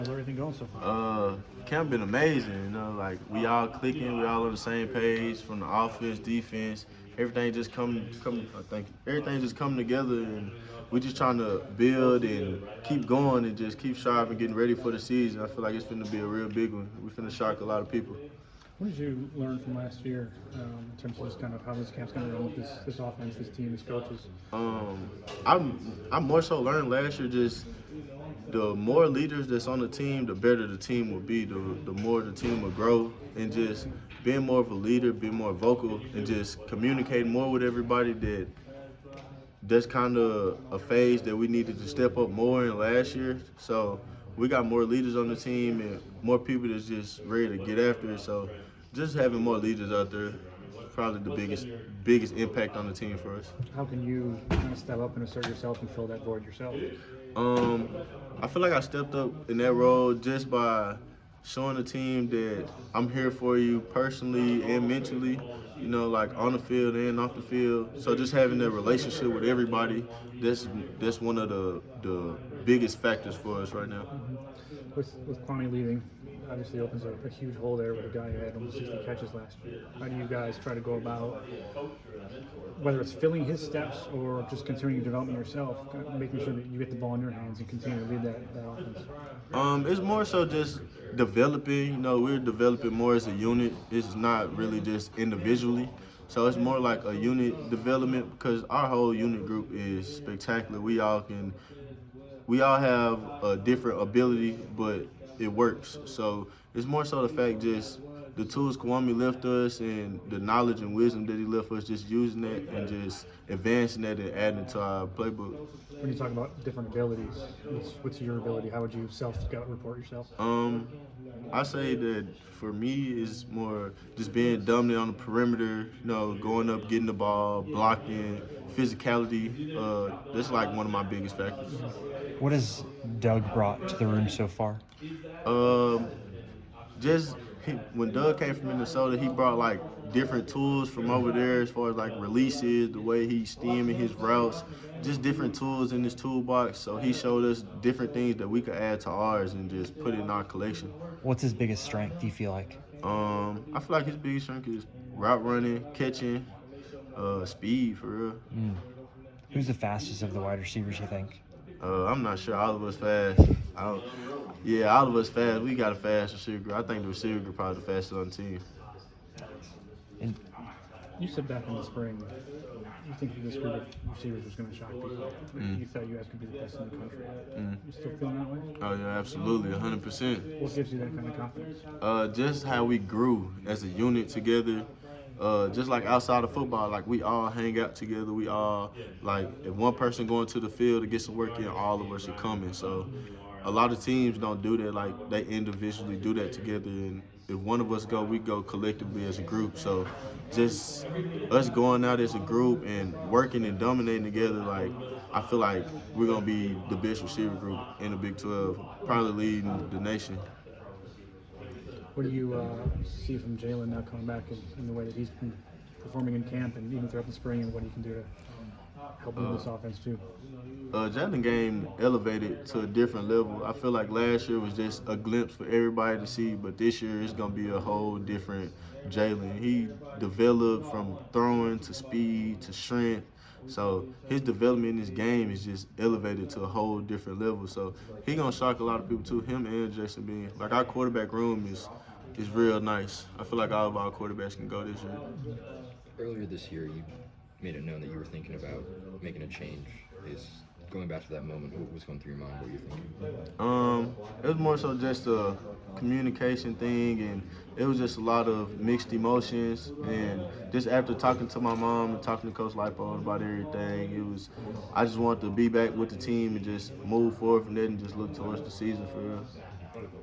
How's everything going so far? Camp been amazing. Like we all clicking, we all on the same page from the offense, defense. Everything just come. I think everything just coming together, and we just trying to build and keep going and just keep sharp and getting ready for the season. I feel like it's finna be a real big one. We finna shock a lot of people. What did you learn from last year in terms of just kind of how this camp's going to run with this offense, this team, these coaches? Um, I'm more so learned last year just the more leaders that's on the team, the better the team will be. The more the team will grow, and just being more of a leader, being more vocal, and just communicating more with everybody. That's kind of a phase that we needed to step up more in last year. So we got more leaders on the team and more people that's just ready to get after it. So just having more leaders out there, probably the biggest impact on the team for us. How can you kind of step up and assert yourself and fill that void yourself? Um, I feel like I stepped up in that role just by showing the team that I'm here for you personally and mentally, like on the field and off the field. So just having that relationship with everybody, that's one of the biggest factors for us right now. With Kwame leaving, obviously opens a huge hole there with a guy who had almost 60 catches last year. How do you guys try to go about whether it's filling his steps or just continuing development yourself, kind of making sure that you get the ball in your hands and continue to lead that offense? It's more so just developing. We're developing more as a unit. It's not really just individually. So it's more like a unit development because our whole unit group is spectacular. We all have a different ability, but it works. So it's more so the fact just the tools Kwame left us and the knowledge and wisdom that he left us, just using that and just advancing that and adding it to our playbook. When you talk about different abilities, what's your ability? How would you self-scout report yourself? Um, I say that for me is more just being dominant on the perimeter, going up, getting the ball, blocking, physicality. That's like one of my biggest factors. What has Doug brought to the room so far? Um, just when Doug came from Minnesota, he brought like different tools from over there as far as like releases, the way he's stemming his routes, just different tools in his toolbox. So he showed us different things that we could add to ours and just put it in our collection. What's his biggest strength, do you feel like? I feel like his biggest strength is route running, catching, speed for real. Who's the fastest of the wide receivers, you think? I'm not sure. All of us fast. Yeah, all of us fast. We got a fast receiver group. I think the receiver group probably the fastest on the team. And You said back in the spring, you think that this group of receivers was going to shock people. You thought you guys could be the best in the country. You still feeling that way? Oh yeah, absolutely, 100%. What gives you that kind of confidence? Just how we grew as a unit together. Just like outside of football, like we all hang out together. We all like if one person going to the field to get some work in, all of us are coming. So a lot of teams don't do that. Like they individually do that together, and if one of us go, we go collectively as a group. So just us going out as a group and working and dominating together, like I feel like we're gonna be the best receiver group in the Big 12, probably leading the nation. What do you see from Jalen now coming back in the way that he's been performing in camp and even throughout the spring, and what he can do to help lead this offense too? Jalen game elevated to a different level. I feel like last year was just a glimpse for everybody to see, but this year it's gonna be a whole different Jalen. He developed from throwing to speed to strength. So his development in this game is just elevated to a whole different level. So he gonna shock a lot of people too. Him and Jason Bean. Like our quarterback room is real nice. I feel like all of our quarterbacks can go this year. Earlier this year, you made it known that you were thinking about making a change. Is going back to that moment, what was going through your mind? What were you thinking? It was more so just a communication thing, and it was just a lot of mixed emotions. And just after talking to my mom and talking to Coach Lipo about everything, I just wanted to be back with the team and just move forward from there and just look towards the season for real.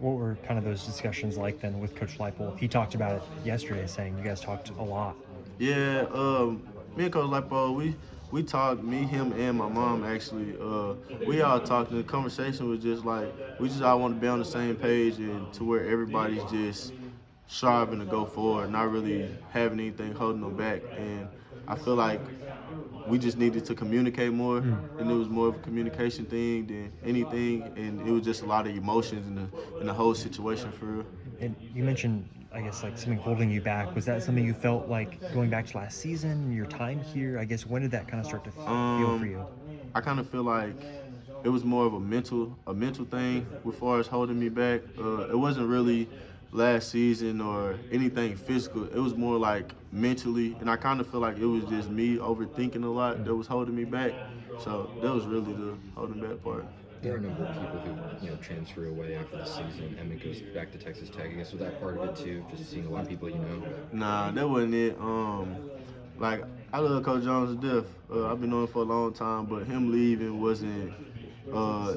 what were kind of those discussions like then with Coach Leipold? He talked about it yesterday, saying you guys talked a lot. Yeah, me and Coach Lipo, we talked, me, him, and my mom actually. We all talked, and the conversation was just like we just all want to be on the same page and to where everybody's just striving to go forward, not really having anything holding them back. And I feel like we just needed to communicate more, and it was more of a communication thing than anything, and it was just a lot of emotions in the whole situation for real. And you mentioned, I guess, like something holding you back. Was that something you felt like going back to last season, your time here? I guess when did that kind of start to feel for you? I kind of feel like it was more of a mental thing as far as holding me back. It wasn't really last season or anything physical. It was more like mentally, and I kind of feel like it was just me overthinking a lot that was holding me back. So that was really the holding back part. There are a number of people who transfer away after the season. Emmett goes back to Texas Tech. I guess was that part of it too? Just seeing a lot of people you know. Nah, that wasn't it. Like I love Coach Jones to death. I've been knowing him for a long time, but him leaving wasn't.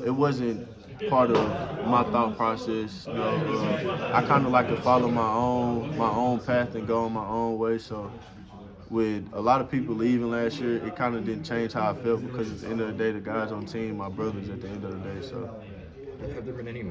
It wasn't part of my thought process. You know, I kind of like to follow my own path and go on my own way. So with a lot of people leaving last year, it kind of didn't change how I felt because at the end of the day, the guys on the team, my brothers at the end of the day. So. Have there been any